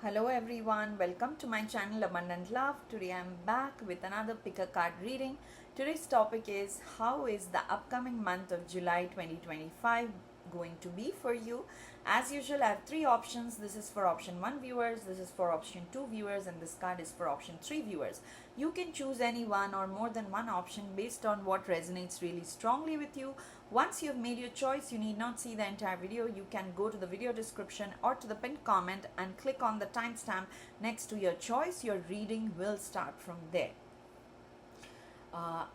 Hello everyone, welcome to my channel Abundant Love. Today I'm back with another pick a card reading. Today's topic is how is the upcoming month of July 2025 going to be for you. As usual, I have three options. This is for option 1 viewers, this is for option 2 viewers, and this card is for option 3 viewers. You can choose any one or more than one option based on what resonates really strongly with you. Once you have made your choice, you need not see the entire video. You can go to the video description or to the pinned comment and click on the timestamp next to your choice. Your reading will start from there.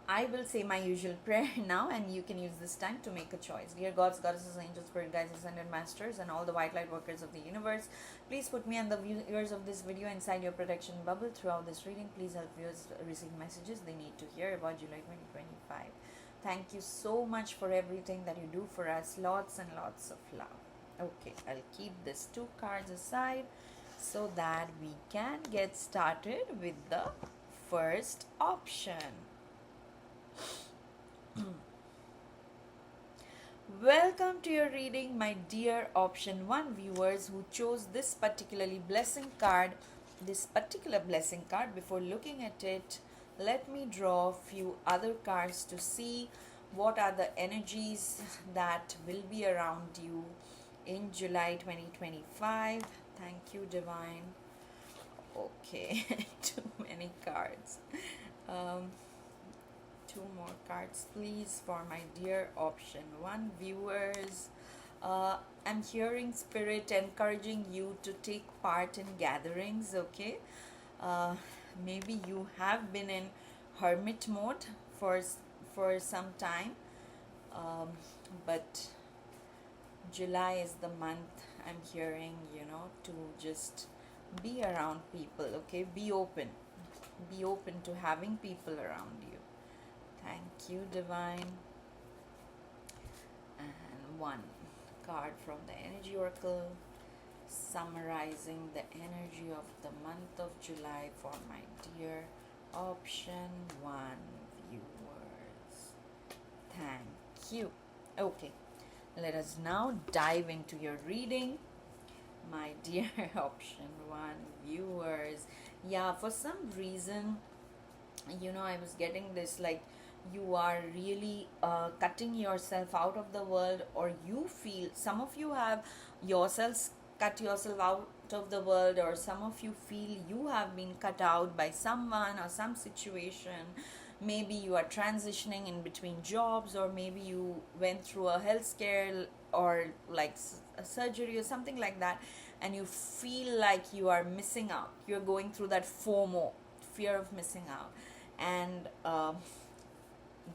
I will say my usual prayer now, and you can use this time to make a choice. Dear gods, goddesses, angels, spirit guides, ascended masters, and all the white light workers of the universe, please put me and the viewers of this video inside your protection bubble throughout this reading. Please help viewers receive messages they need to hear about July 2025. Thank you so much for everything that you do for us. Lots and lots of love. Okay, I'll keep these two cards aside so that we can get started with the first option. Welcome to your reading, my dear option 1 viewers who chose this particular blessing card. Before looking at it, let me draw a few other cards to see what are the energies that will be around you in July 2025. Thank you, Divine. Okay, too many cards. Two more cards please for my dear option 1 viewers. I'm hearing spirit encouraging you to take part in gatherings. Okay, maybe you have been in hermit mode for some time, but July is the month I'm hearing, to just be around people. Okay, be open to having people around you. Thank you, Divine. And one card from the Energy Oracle summarizing the energy of the month of July for my dear option 1 viewers. Thank you. Okay, let us now dive into your reading, my dear option 1 viewers. Yeah, for some reason, I was getting this, like, you are really cutting yourself out of the world, or you feel, some of you have yourselves cut yourself out of the world, or some of you feel you have been cut out by someone or some situation. Maybe you are transitioning in between jobs, or maybe you went through a health scare or like a surgery or something like that, and you feel like you are missing out. You're going through that FOMO, fear of missing out. And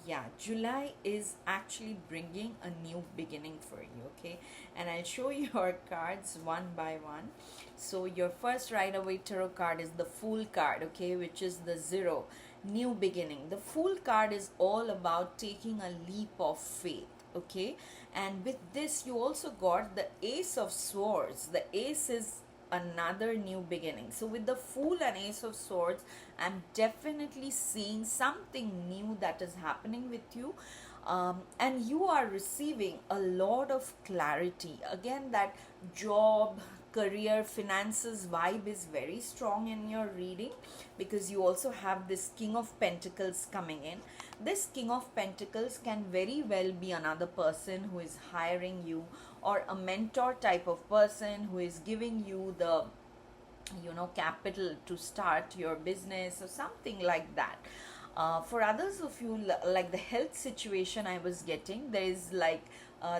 yeah, July is actually bringing a new beginning for you. Okay, and I'll show you your cards one by one. So your first right away tarot card is the Fool card, okay, which is the 0, new beginning. The Fool card is all about taking a leap of faith. Okay, and with this you also got the Ace of Swords. The Ace is another new beginning. So with the Fool and Ace of Swords, I'm definitely seeing something new that is happening with you, and you are receiving a lot of clarity. Again, that job, career, finances vibe is very strong in your reading, because you also have this King of Pentacles coming in. This King of Pentacles can very well be another person who is hiring you, or a mentor type of person who is giving you the capital to start your business or something like that. For others of you, like the health situation I was getting, there is like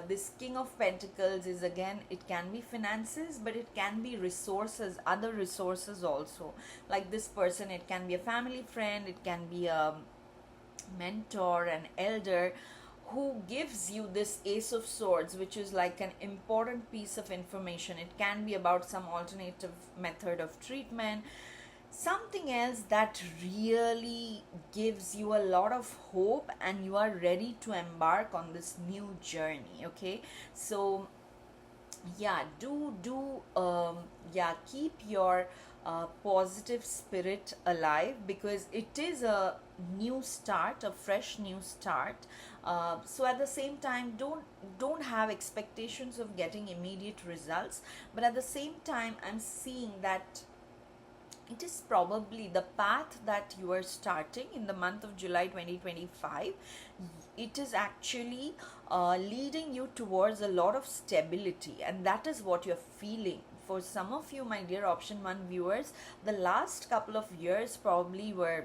this King of Pentacles is, again, it can be finances, but it can be resources, other resources also. Like this person, it can be a family friend, it can be a mentor, an elder, who gives you this Ace of Swords, which is like an important piece of information. It can be about some alternative method of treatment, something else that really gives you a lot of hope, and you are ready to embark on this new journey. Okay, so yeah, yeah, keep your positive spirit alive, because it is a new start, a fresh new start. So at the same time, don't have expectations of getting immediate results, but at the same time, I'm seeing that it is probably the path that you are starting in the month of July 2025. It is actually leading you towards a lot of stability, and that is what you're feeling. For some of you, my dear option 1 viewers, the last couple of years probably were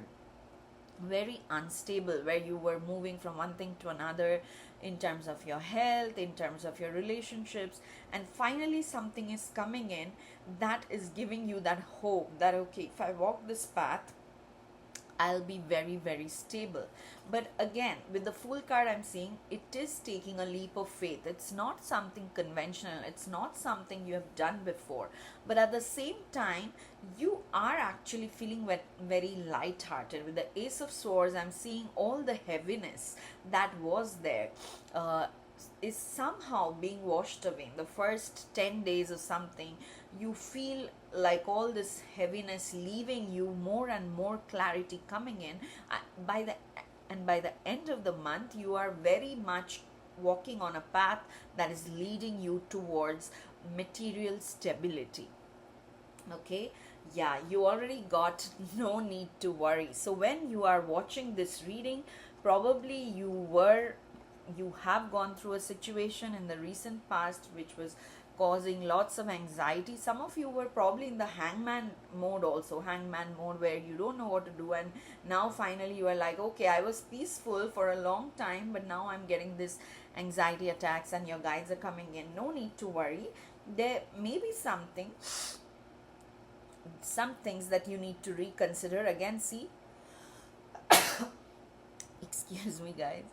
very unstable, where you were moving from one thing to another in terms of your health, in terms of your relationships, and finally something is coming in that is giving you that hope that okay, if I walk this path, I'll be very, very stable. But again, with the Fool card, I'm seeing it is taking a leap of faith. It's not something conventional, it's not something you have done before. But at the same time, you are actually feeling very light-hearted. With the Ace of Swords, I'm seeing all the heaviness that was there. Is somehow being washed away. In the first 10 days or something, you feel like all this heaviness leaving you, more and more clarity coming in. By the by the end of the month, you are very much walking on a path that is leading you towards material stability. Okay, yeah, you already got no need to worry. So when you are watching this reading, probably you have gone through a situation in the recent past which was causing lots of anxiety. Some of you were probably in the hangman mode, also hangman mode, where you don't know what to do, and now finally you are like, okay, I was peaceful for a long time, but now I'm getting this anxiety attacks and your guides are coming in. No need to worry. There may be some things that you need to reconsider. Again, see, excuse me guys,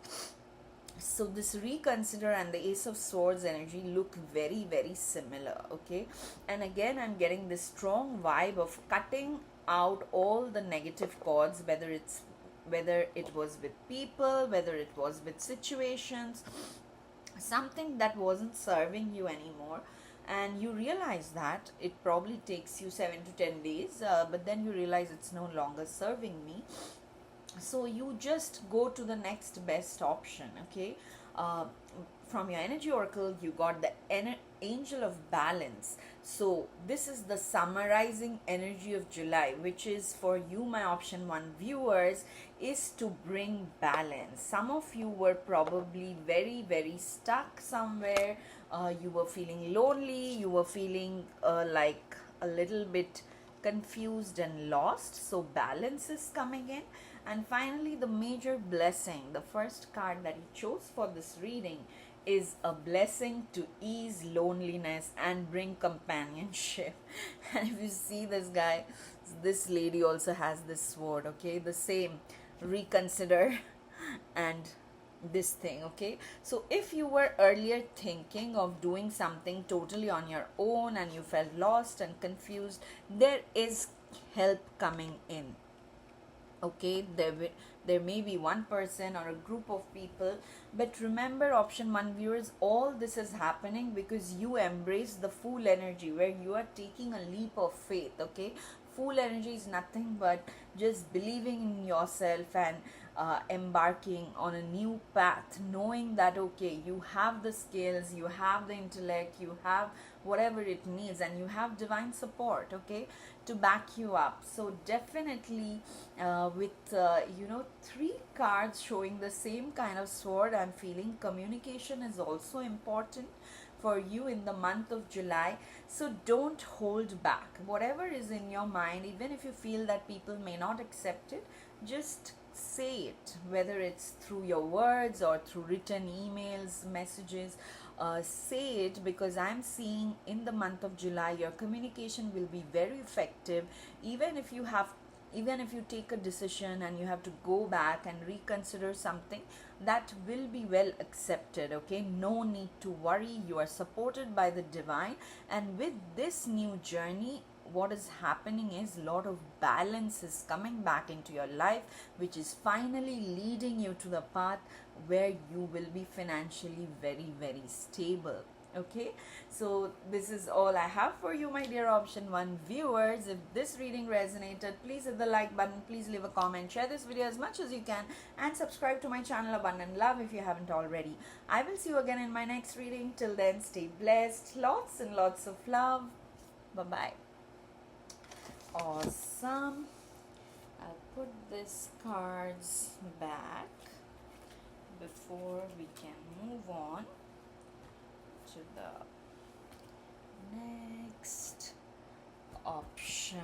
so this reconsider and the Ace of Swords energy look very, very similar. Okay, and again, I'm getting this strong vibe of cutting out all the negative chords, whether it was with people, whether it was with situations, something that wasn't serving you anymore, and you realize that it probably takes you 7 to 10 days, but then you realize it's no longer serving me, so you just go to the next best option. Okay, uh, from your energy oracle, you got the angel of balance. So this is the summarizing energy of July, which is for you, my option 1 viewers, is to bring balance. Some of you were probably very, very stuck somewhere. You were feeling lonely, you were feeling like a little bit confused and lost, so balance is coming in. And finally, the major blessing, the first card that he chose for this reading, is a blessing to ease loneliness and bring companionship. And if you see this guy, this lady also has this sword. Okay, the same, reconsider and this thing. Okay, so if you were earlier thinking of doing something totally on your own and you felt lost and confused, there is help coming in. Okay, there may be one person or a group of people, but remember, option 1 viewers, all this is happening because you embrace the Fool energy, where you are taking a leap of faith. Okay, Fool energy is nothing but just believing in yourself and embarking on a new path, knowing that okay, you have the skills, you have the intellect, you have whatever it needs, and you have divine support, okay, to back you up. So definitely, with 3 cards showing the same kind of sword, I'm feeling communication is also important for you in the month of July. So don't hold back. Whatever is in your mind, even if you feel that people may not accept it, just say it, whether it's through your words or through written emails, messages. Say it, because I'm seeing in the month of July your communication will be very effective. Even if you take a decision and you have to go back and reconsider something, that will be well accepted. Okay, no need to worry, you are supported by the divine. And with this new journey, what is happening is a lot of balance is coming back into your life, which is finally leading you to the path where you will be financially very, very stable. Okay, so this is all I have for you, my dear option 1 viewers. If this reading resonated, please hit the like button, please leave a comment, share this video as much as you can, and subscribe to my channel Abundant Love if you haven't already. I will see you again in my next reading. Till then, stay blessed, lots and lots of love. Bye bye. Awesome. I'll put these cards back before we can move on to the next option.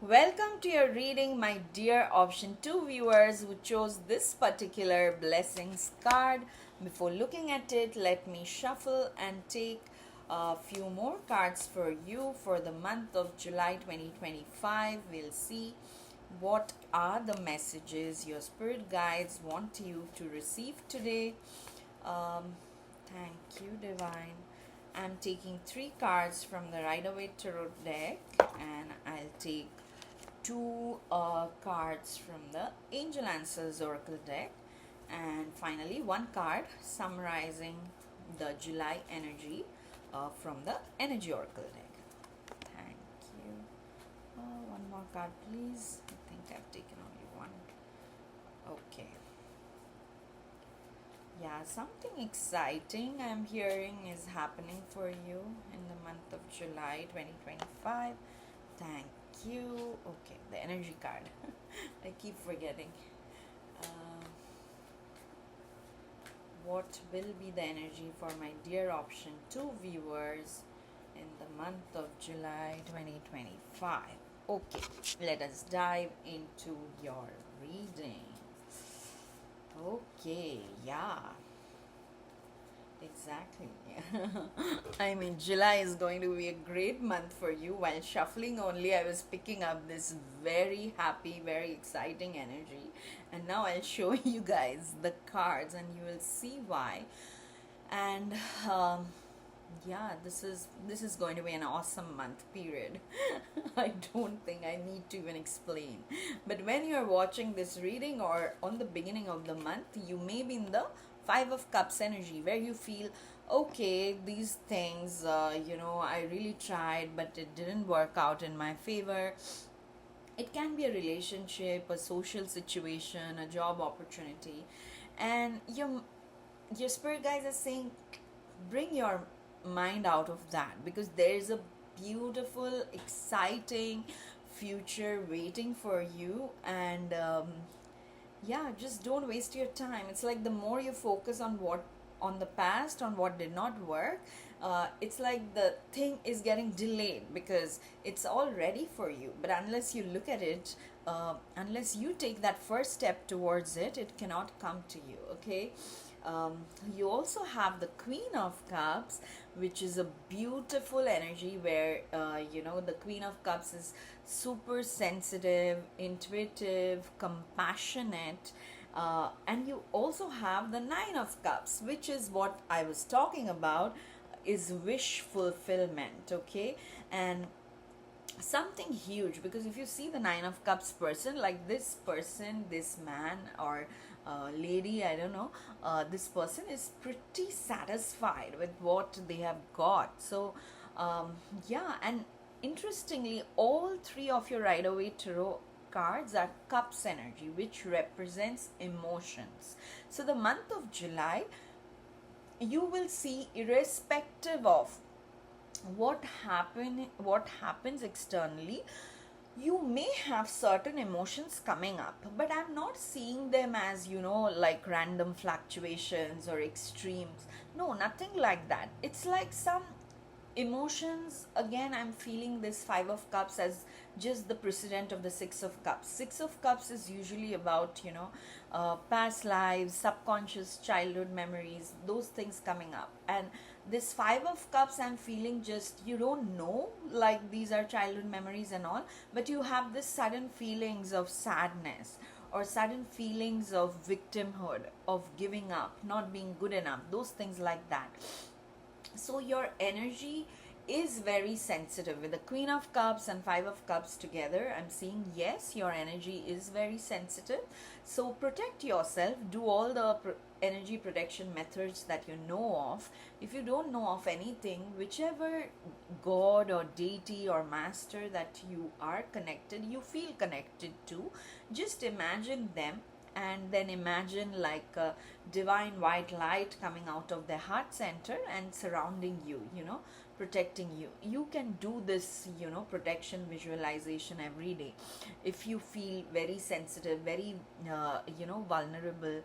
Welcome to your reading, my dear option 2 viewers who chose this particular blessings card. Before looking at it, let me shuffle and take a few more cards for you for the month of July 2025. We'll see what are the messages your spirit guides want you to receive today. Thank you, Divine. I'm taking 3 cards from the Rider-Waite Tarot deck, and I'll take 2 cards from the Angel Answers Oracle deck, and finally 1 card summarizing the July energy from the Energy Oracle deck. Thank you. One more card, please. I think I've taken only 1. Okay. Yeah, something exciting I'm hearing is happening for you in the month of July 2025. Thank you. Okay, the energy card. I keep forgetting. What will be the energy for my dear option 2 viewers in the month of July 2025? Okay, let us dive into your reading. Okay, yeah. Exactly. I mean, July is going to be a great month for you. While shuffling only, I was picking up this very happy, very exciting energy. And now I'll show you guys the cards and you will see why. And yeah, this is going to be an awesome month, period. I don't think I need to even explain. But when you're watching this reading or on the beginning of the month, you may be in the 5 of Cups energy where you feel, okay, these things, I really tried, but it didn't work out in my favor. It can be a relationship, a social situation, a job opportunity. And your spirit guides are saying, bring your mind out of that, because there is a beautiful, exciting future waiting for you. And yeah, just don't waste your time. It's like the more you focus on the past, on what did not work, it's like the thing is getting delayed because it's all ready for you. But unless you look at it, unless you take that first step towards it, it cannot come to you. Okay. You also have the Queen of Cups, which is a beautiful energy where the Queen of Cups is super sensitive, intuitive, compassionate, and you also have the Nine of Cups, which is what I was talking about, is wish fulfillment. Okay. And something huge, because if you see the Nine of Cups person, like this person, this man or lady, I don't know, this person is pretty satisfied with what they have got. So yeah, and interestingly, all 3 of your Rider-Waite Tarot cards are Cups energy, which represents emotions. So the month of July, you will see, irrespective of what happens externally, you may have certain emotions coming up, but I'm not seeing them as, like random fluctuations or extremes. No, nothing like that. It's like some emotions. Again, I'm feeling this Five of Cups as just the precedent of the Six of Cups. Six of Cups is usually about, past lives, subconscious childhood memories, those things coming up. And this Five of Cups, I'm feeling just, you don't know, like these are childhood memories and all, but you have this sudden feelings of sadness or sudden feelings of victimhood, of giving up, not being good enough, those things like that. So your energy is very sensitive with the Queen of Cups and Five of Cups together. I'm seeing, yes, your energy is very sensitive. So protect yourself. Do all the energy protection methods that you know of. If you don't know of anything, whichever god or deity or master that you are connected, you feel connected to, just imagine them, and then imagine like a divine white light coming out of their heart center and surrounding you, protecting you. You can do this, protection visualization every day if you feel very sensitive, very vulnerable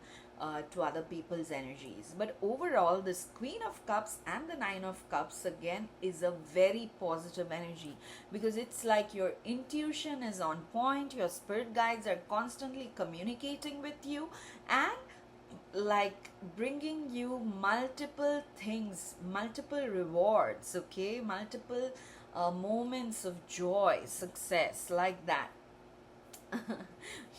to other people's energies. But overall, this Queen of Cups and the Nine of Cups again is a very positive energy, because it's like your intuition is on point, your spirit guides are constantly communicating with you, and like bringing you multiple things, multiple rewards, okay, multiple moments of joy, success, like that.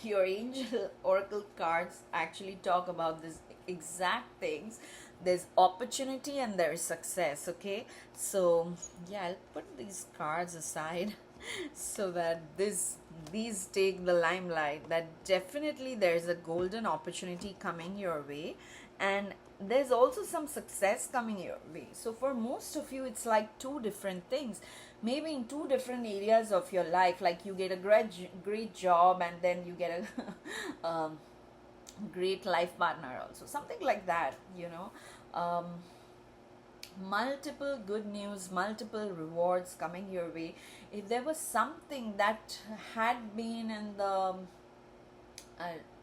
Your angel oracle cards actually talk about this exact things. There's opportunity and there's success, okay? So yeah, I'll put these cards aside so that these take the limelight, that definitely there's a golden opportunity coming your way, and there's also some success coming your way. So for most of you, it's like two different things, maybe in two different areas of your life. Like you get a great job, and then you get a great life partner also, something like that, multiple good news, multiple rewards coming your way. If there was something that had been in the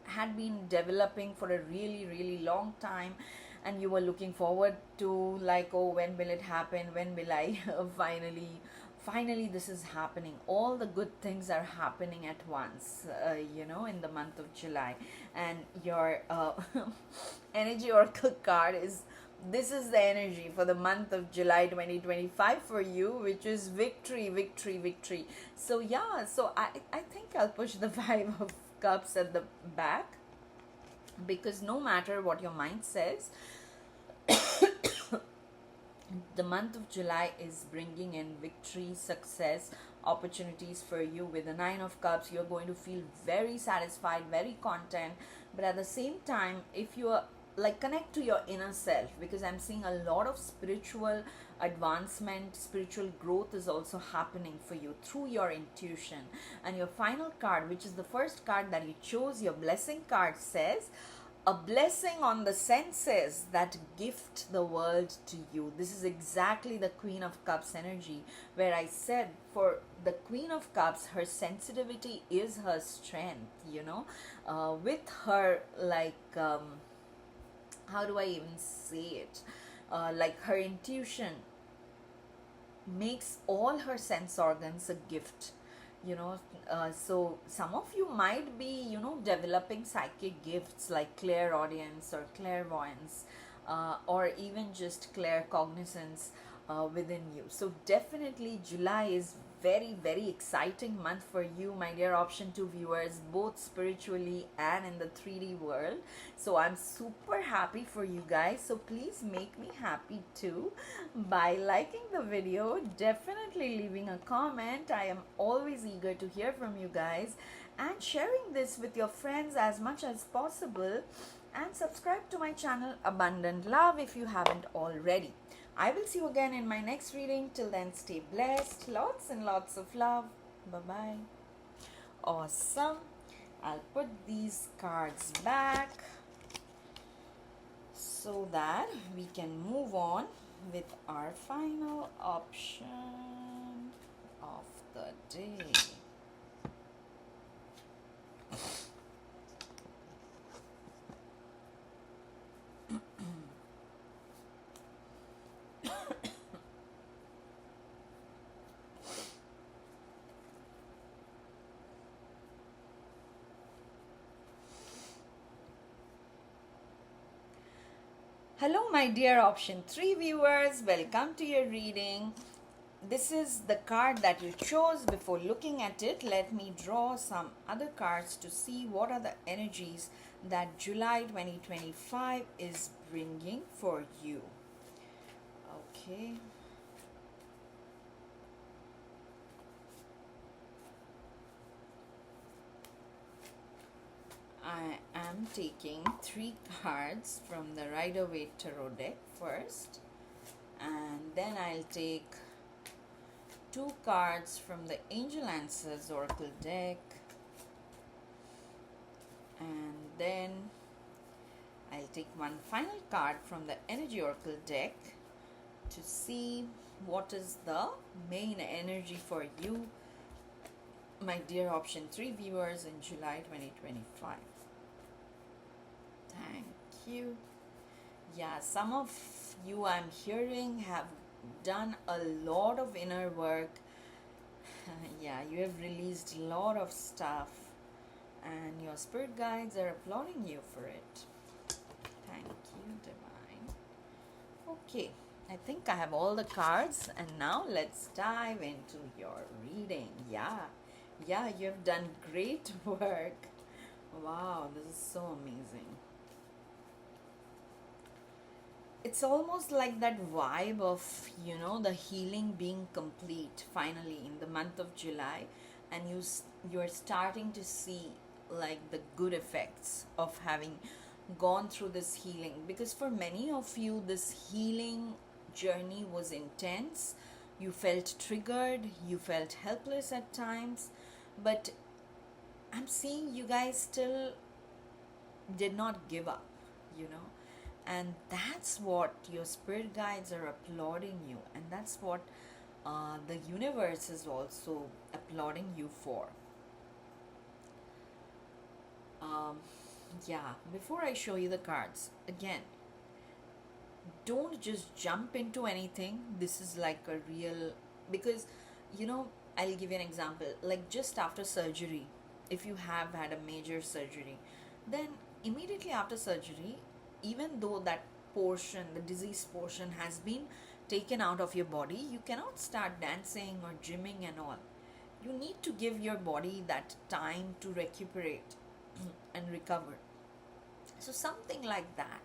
had been developing for a really really long time, and you were looking forward to, like, oh, when will it happen, when will I finally this is happening, all the good things are happening at once, in the month of July. And your energy oracle card is, this is the energy for the month of July 2025 for you, which is victory, victory, victory. So yeah, so I think I'll push the Five of Cups at the back, because no matter what your mind says, the month of July is bringing in victory, success, opportunities for you. With the Nine of Cups, you're going to feel very satisfied, very content. But at the same time, if you are like, connect to your inner self, because I'm seeing a lot of spiritual advancement, spiritual growth is also happening for you through your intuition. And your final card, which is the first card that you chose, your blessing card, says a blessing on the senses that gift the world to you. This is exactly the Queen of Cups energy, where I said for the Queen of Cups, her sensitivity is her strength, with her, like, how do I even say it? Like her intuition makes all her sense organs a gift, so some of you might be, developing psychic gifts like clairaudience or clairvoyance, or even just claircognizance within you. So definitely July is very very exciting month for you, my dear option 2 viewers, both spiritually and in the 3D world. So I'm super happy for you guys. So please make me happy too by liking the video, definitely leaving a comment. I am always eager to hear from you guys, and sharing this with your friends as much as possible, and subscribe to my channel Abundant Love if you haven't already. I will see you again in my next reading. Till then, stay blessed. Lots and lots of love. Bye-bye. Awesome. I'll put these cards back so that we can move on with our final option of the day. Hello, my dear option 3 viewers. Welcome to your reading. This is the card that you chose. Before looking at it, let me draw some other cards to see what are the energies that July 2025 is bringing for you. Okay. I am taking 3 cards from the Rider-Waite Tarot deck first, and then I'll take 2 cards from the Angel Answers Oracle deck, and then I'll take one final card from the Energy Oracle deck to see what is the main energy for you, my dear option 3 viewers, in July 2025. Thank you. Yeah, some of you I'm hearing have done a lot of inner work. Yeah, you have released a lot of stuff, and your spirit guides are applauding you for it. Thank you, Divine. Okay, I think I have all the cards, and now let's dive into your reading. Yeah, you have done great work. Wow, this is so amazing. It's almost like that vibe of, the healing being complete finally in the month of July, and you're starting to see like the good effects of having gone through this healing, because for many of you this healing journey was intense. You felt triggered, you felt helpless at times, but I'm seeing you guys still did not give up, you know and that's what your spirit guides are applauding you, and that's what the universe is also applauding you for. um, yeah, before I show you the cards again, don't just jump into anything. This is like a real, because I'll give you an example. Like just after surgery, if you have had a major surgery, then immediately after surgery, even though that portion, the disease portion, has been taken out of your body, you cannot start dancing or gymming and all. You need to give your body that time to recuperate and recover. So something like that.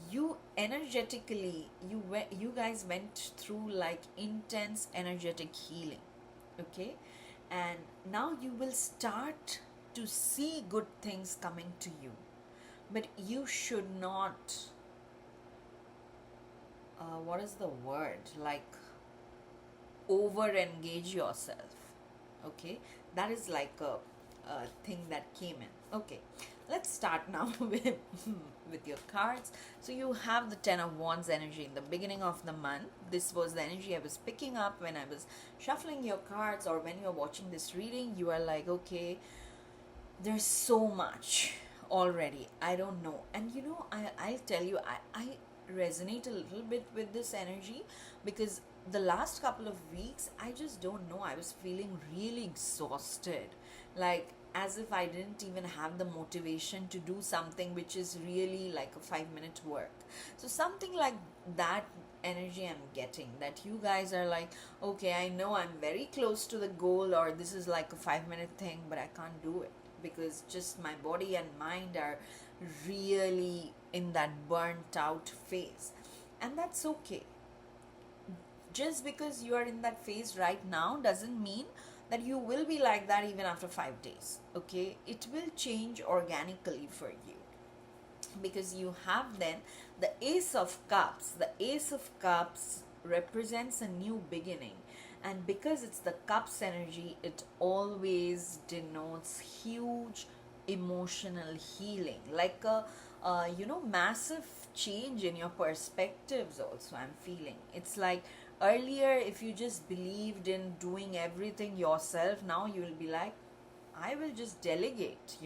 You energetically, you guys went through like intense energetic healing, okay? And now you will start to see good things coming to you, but you should not what is the word, like over engage yourself, okay? That is like a thing that came in. Okay, let's start now with your cards. So you have the 10 of Wands energy in the beginning of the month. This was the energy I was picking up when I was shuffling your cards, or when you're watching this reading. You are like, okay, there's so much already, I don't know. And I'll tell you, I resonate a little bit with this energy, because the last couple of weeks, I just don't know, I was feeling really exhausted, like as if I didn't even have the motivation to do something which is really like a 5-minute work. So something like that energy I'm getting, that you guys are like, okay, I know I'm very close to the goal, or this is like a 5-minute thing, but I can't do it because just my body and mind are really in that burnt out phase. And that's okay. Just because you are in that phase right now doesn't mean that you will be like that even after 5 days, okay? It will change organically for you, because you have then the Ace of Cups. The Ace of Cups represents a new beginning, and because it's the Cups energy, it always denotes huge emotional healing, like a massive change in your perspectives also. I'm feeling it's like, earlier, if you just believed in doing everything yourself, now you will be like, I will just delegate,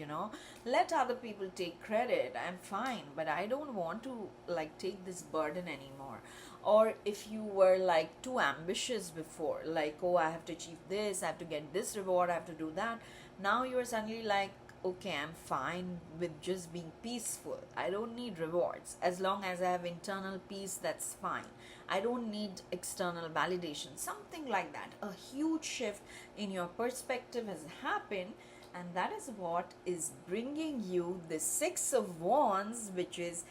let other people take credit. I'm fine, but I don't want to like take this burden anymore. Or if you were like too ambitious before, like, oh, I have to achieve this, I have to get this reward, I have to do that. Now you're suddenly like, okay, I'm fine with just being peaceful. I don't need rewards. As long as I have internal peace, that's fine. I don't need external validation. Something like that. A huge shift in your perspective has happened, and that is what is bringing you the Six of Wands, which is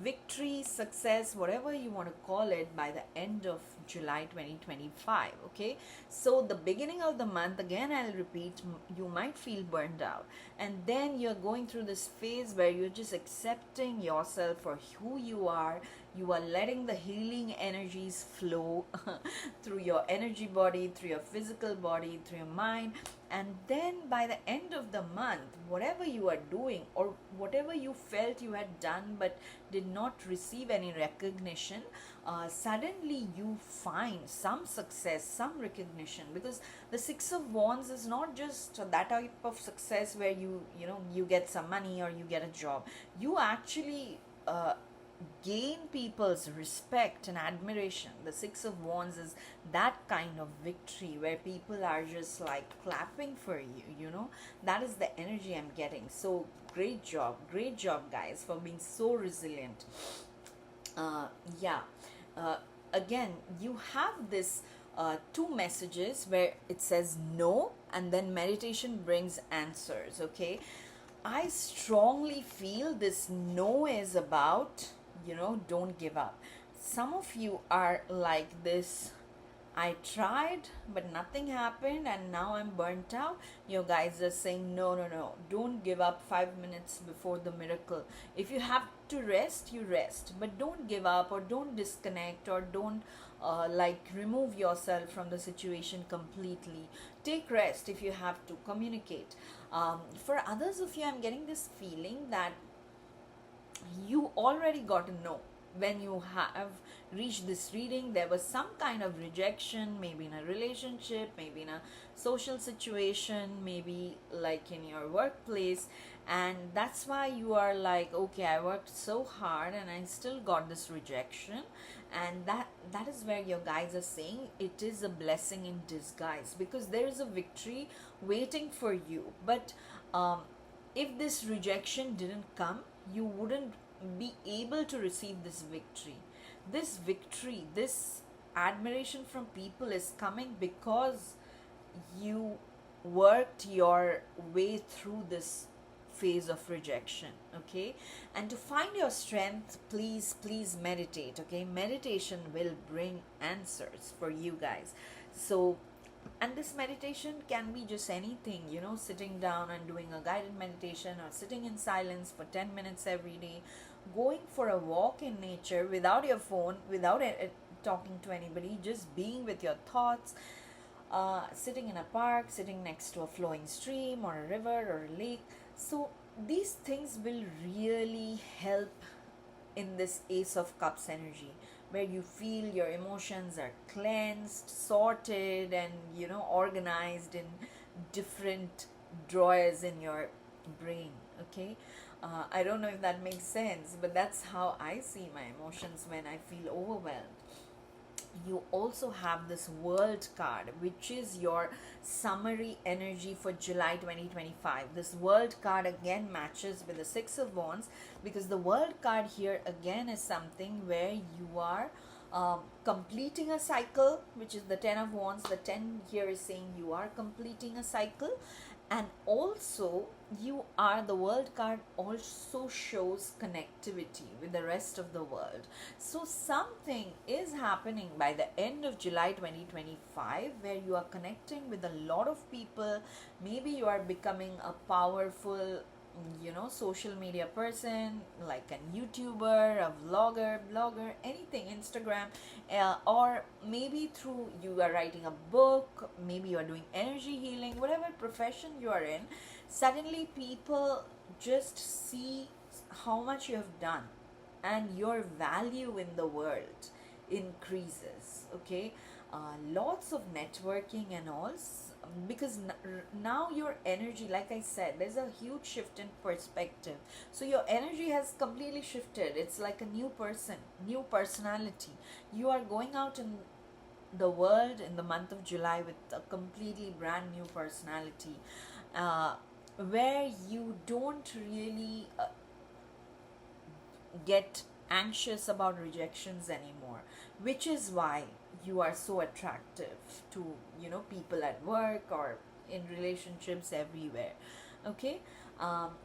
victory, success, whatever you want to call it, by the end of July 2025. Okay, so the beginning of the month, again I'll repeat, you might feel burned out, and then you're going through this phase where you're just accepting yourself for who you are. You are letting the healing energies flow through your energy body, through your physical body, through your mind. And then by the end of the month, whatever you are doing or whatever you felt you had done but did not receive any recognition, suddenly you find some success, some recognition, because the Six of Wands is not just that type of success where you get some money or you get a job. You actually gain people's respect and admiration. The Six of Wands is that kind of victory where people are just like clapping for you. That is the energy I'm getting. So great job, guys, for being so resilient. Yeah. Again, you have this two messages where it says no, and then meditation brings answers. Okay, I strongly feel this no is about, don't give up. Some of you are like this: I tried, but nothing happened, and now I'm burnt out. You guys are saying, no, no, no, don't give up 5 minutes before the miracle. If you have to rest, you rest, but don't give up, or don't disconnect, or don't remove yourself from the situation completely. Take rest if you have to. Communicate. For others of you, I'm getting this feeling that you already got to know when you have reached this reading. There was some kind of rejection, maybe in a relationship, maybe in a social situation, maybe like in your workplace, and that's why you are like, okay, I worked so hard and I still got this rejection. And that is where your guides are saying it is a blessing in disguise, because there is a victory waiting for you. But if this rejection didn't come, you wouldn't be able to receive this victory. This victory, this admiration from people is coming because you worked your way through this phase of rejection. Okay, and to find your strength, please meditate. Okay, meditation will bring answers for you guys. So, and this meditation can be just anything, sitting down and doing a guided meditation, or sitting in silence for 10 minutes every day, going for a walk in nature without your phone, without talking to anybody, just being with your thoughts, sitting in a park, sitting next to a flowing stream or a river or a lake. So these things will really help in this Ace of Cups energy, where you feel your emotions are cleansed, sorted, and organized in different drawers in your brain. Okay, I don't know if that makes sense, but that's how I see my emotions when I feel overwhelmed. You also have this World card, which is your summary energy for July 2025. This World card again matches with the Six of Wands, because the World card here again is something where you are completing a cycle, which is the Ten of Wands. The 10 here is saying you are completing a cycle, and also the World card also shows connectivity with the rest of the world. So something is happening by the end of July 2025 where you are connecting with a lot of people. Maybe you are becoming a powerful social media person, like a YouTuber, a vlogger, blogger, anything, Instagram, or maybe through you are writing a book, maybe you are doing energy healing, whatever profession you are in. Suddenly people just see how much you have done, and your value in the world increases. Okay, lots of networking and all, because now your energy, like I said, there's a huge shift in perspective. So your energy has completely shifted. It's like a new person, new personality. You are going out in the world in the month of July with a completely brand new personality. where you don't really get anxious about rejections anymore, which is why you are so attractive to, people at work or in relationships everywhere. Okay.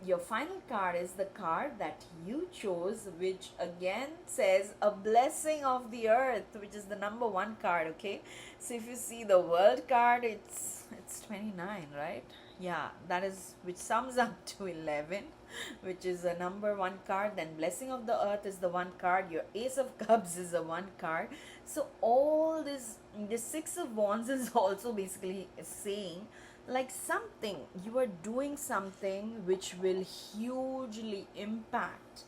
Your final card is the card that you chose, which again says a blessing of the earth, which is the number one card. Okay, so if you see the world card, it's 29, right? Yeah, that is, which sums up to 11, which is a number one card. Then blessing of the earth is the one card. Your ace of cups is a one card. So all this six of wands is also basically saying like something, you are doing something which will hugely impact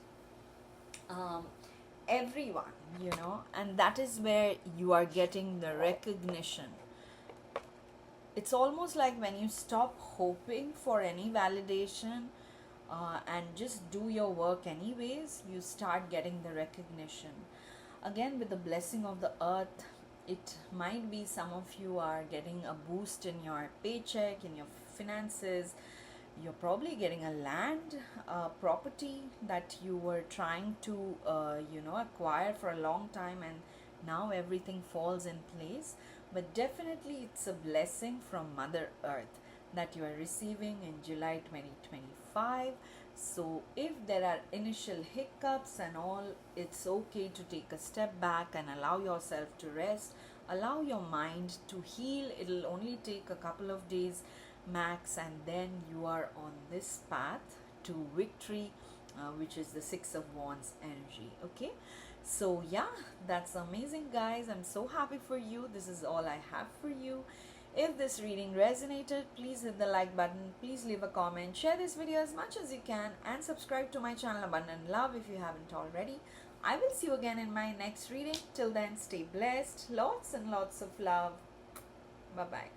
um, everyone, and that is where you are getting the recognition. It's almost like when you stop hoping for any validation, and just do your work anyways, you start getting the recognition. Again, with the blessing of the earth, it might be some of you are getting a boost in your paycheck, in your finances. You're probably getting a land, property that you were trying to acquire for a long time, and now everything falls in place. But definitely it's a blessing from Mother Earth that you are receiving in July 2025. So if there are initial hiccups and all, it's okay to take a step back and allow yourself to rest, allow your mind to heal. It'll only take a couple of days max, and then you are on this path to victory, which is the Six of Wands energy. Okay, so yeah, that's amazing, guys. I'm so happy for you. This is all I have for you. If this reading resonated, please hit the like button, please leave a comment, share this video as much as you can, and subscribe to my channel Abundant Love if you haven't already. I will see you again in my next reading. Till then, stay blessed. Lots and lots of love. Bye bye.